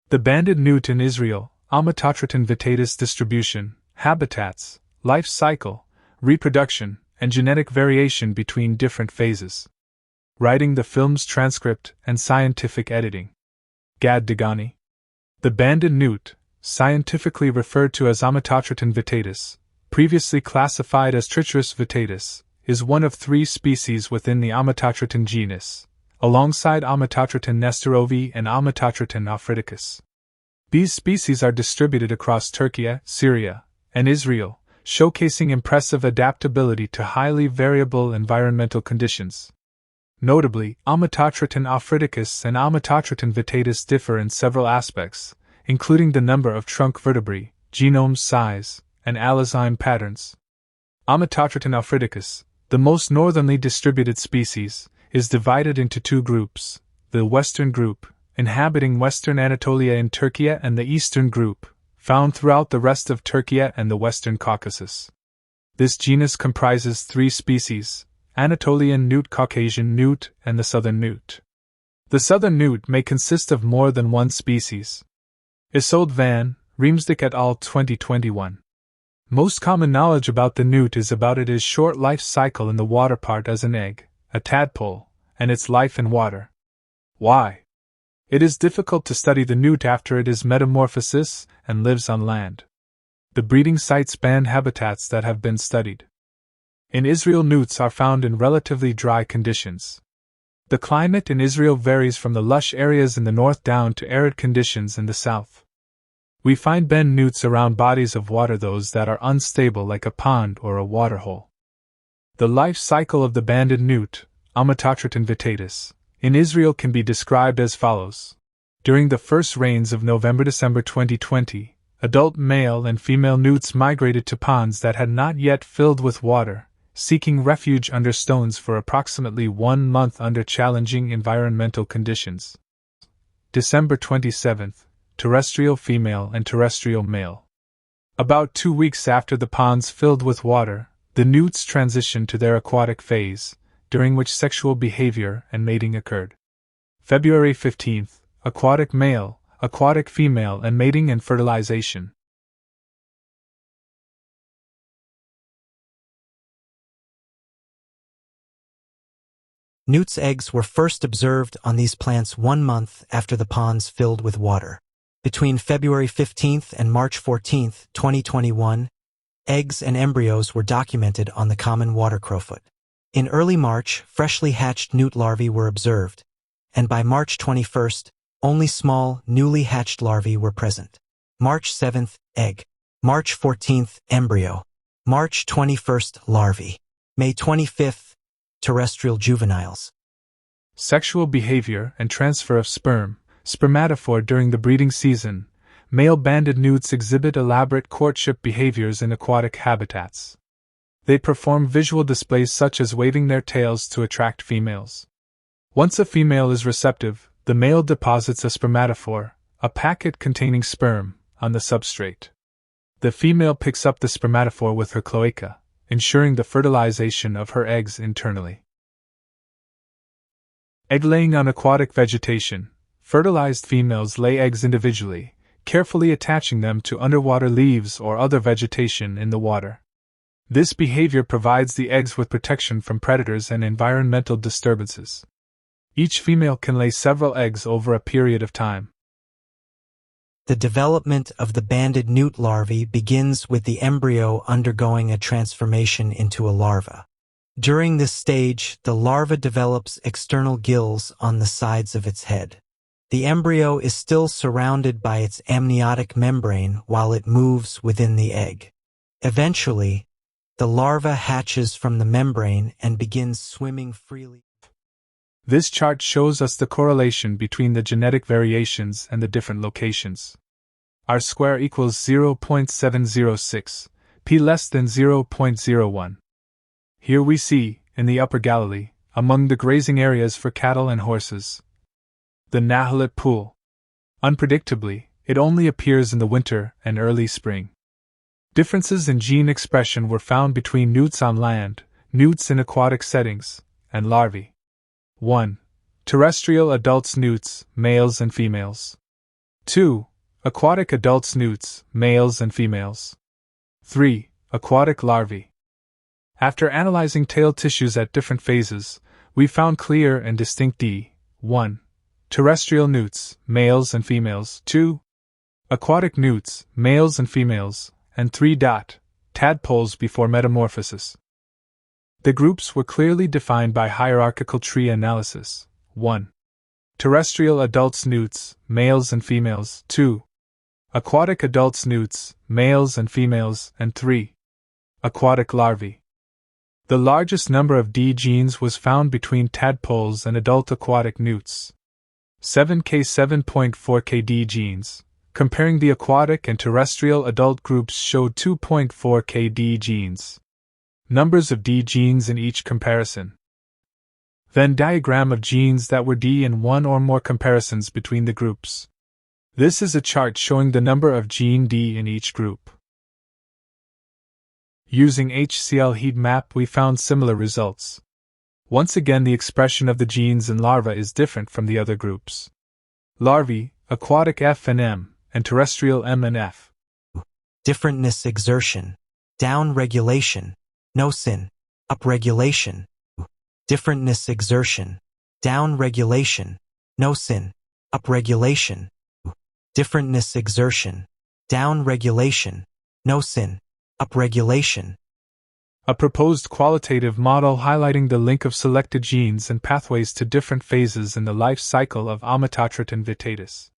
The banded newt in Israel, Ommatotriton vittatus distribution, habitats, life cycle, reproduction, and genetic variation between different phases. Writing the film's transcript and scientific editing. Gad Degani. The banded newt, scientifically referred to as Ommatotriton vittatus, previously classified as Trichuris vittatus, is one of 3 species within the Ommatotriton genus, alongside Ommatotriton nestorovi and Ommatotriton ophidiacus. These species are distributed across Turkey, Syria, and Israel, showcasing impressive adaptability to highly variable environmental conditions. Notably, Ommatotriton ophidiacus and Ommatotriton vittatus differ in several aspects, including the number of trunk vertebrae, genome size, and allozyme patterns. Ommatotriton ophidiacus, the most northernly distributed species, is divided into 2 groups: the western group, inhabiting western Anatolia in Turkey, and the eastern group, found throughout the rest of Turkey and the western Caucasus. This genus comprises 3 species: Anatolian newt, Caucasian newt, and the southern newt. The southern newt may consist of more than 1 species. Isolde van Riemsdyk et al. 2021. Most common knowledge about the newt is about its short life cycle in the water part as an egg, a tadpole, and its life in water. Why? It is difficult to study the newt after it is metamorphosis and lives on land. The breeding sites span habitats that have been studied. In Israel, newts are found in relatively dry conditions. The climate in Israel varies from the lush areas in the north down to arid conditions in the south. We find bend newts around bodies of water, those that are unstable like a pond or a waterhole. The life cycle of the banded newt, Ommatotriton vittatus, in Israel can be described as follows. During the first rains of November-December 2020, adult male and female newts migrated to ponds that had not yet filled with water, seeking refuge under stones for approximately 1 month under challenging environmental conditions. December 27th, terrestrial female and terrestrial male. About 2 weeks after the ponds filled with water, the newts transitioned to their aquatic phase, during which sexual behavior and mating occurred. February 15th, aquatic male, aquatic female, and mating and fertilization. Newt's eggs were first observed on these plants 1 month after the ponds filled with water. Between February 15th and March 14th, 2021, eggs and embryos were documented on the common water crowfoot. In early March, freshly hatched newt larvae were observed, and by March 21st, only small, newly hatched larvae were present. March 7th, egg. March 14th, embryo. March 21st, larvae. May 25th, terrestrial juveniles. Sexual behavior and transfer of spermatophore during the breeding season. Male banded newts exhibit elaborate courtship behaviors in aquatic habitats. They perform visual displays such as waving their tails to attract females. Once a female is receptive, the male deposits a spermatophore, a packet containing sperm, on the substrate. The female picks up the spermatophore with her cloaca, ensuring the fertilization of her eggs internally. Egg laying on aquatic vegetation. Fertilized females lay eggs individually, carefully attaching them to underwater leaves or other vegetation in the water. This behavior provides the eggs with protection from predators and environmental disturbances. Each female can lay several eggs over a period of time. The development of the banded newt larvae begins with the embryo undergoing a transformation into a larva. During this stage, the larva develops external gills on the sides of its head. The embryo is still surrounded by its amniotic membrane while it moves within the egg. Eventually, the larva hatches from the membrane and begins swimming freely. This chart shows us the correlation between the genetic variations and the different locations. R square equals 0.706, p less than 0.01. Here we see, in the Upper Galilee, among the grazing areas for cattle and horses, the Nahalit pool. Unpredictably, it only appears in the winter and early spring. Differences in gene expression were found between newts on land, newts in aquatic settings, and larvae. 1. Terrestrial adults newts, males and females. 2. Aquatic adults newts, males and females. 3. Aquatic larvae. After analyzing tail tissues at different phases, we found clear and distinct 1. Terrestrial newts, males and females. 2. Aquatic newts, males and females. And 3. Tadpoles before metamorphosis. The groups were clearly defined by hierarchical tree analysis. 1. Terrestrial adults newts, males and females. 2. Aquatic adults newts, males and females. And 3. Aquatic larvae. The largest number of D genes was found between tadpoles and adult aquatic newts. 7K7.4 D genes. Comparing the aquatic and terrestrial adult groups showed 2.4 D genes. Numbers of D genes in each comparison. Venn diagram of genes that were D in one or more comparisons between the groups. This is a chart showing the number of gene D in each group. Using HCl heat map, we found similar results. Once again, the expression of the genes in larvae is different from the other groups. Larvae, aquatic F and M, and terrestrial M and F. Differentness exertion. Down regulation. No sin. Up regulation. Differentness exertion. Down regulation. No sin. Up regulation. Differentness exertion. Down regulation. No sin. Up regulation. A proposed qualitative model highlighting the link of selected genes and pathways to different phases in the life cycle of Ommatotriton vittatus.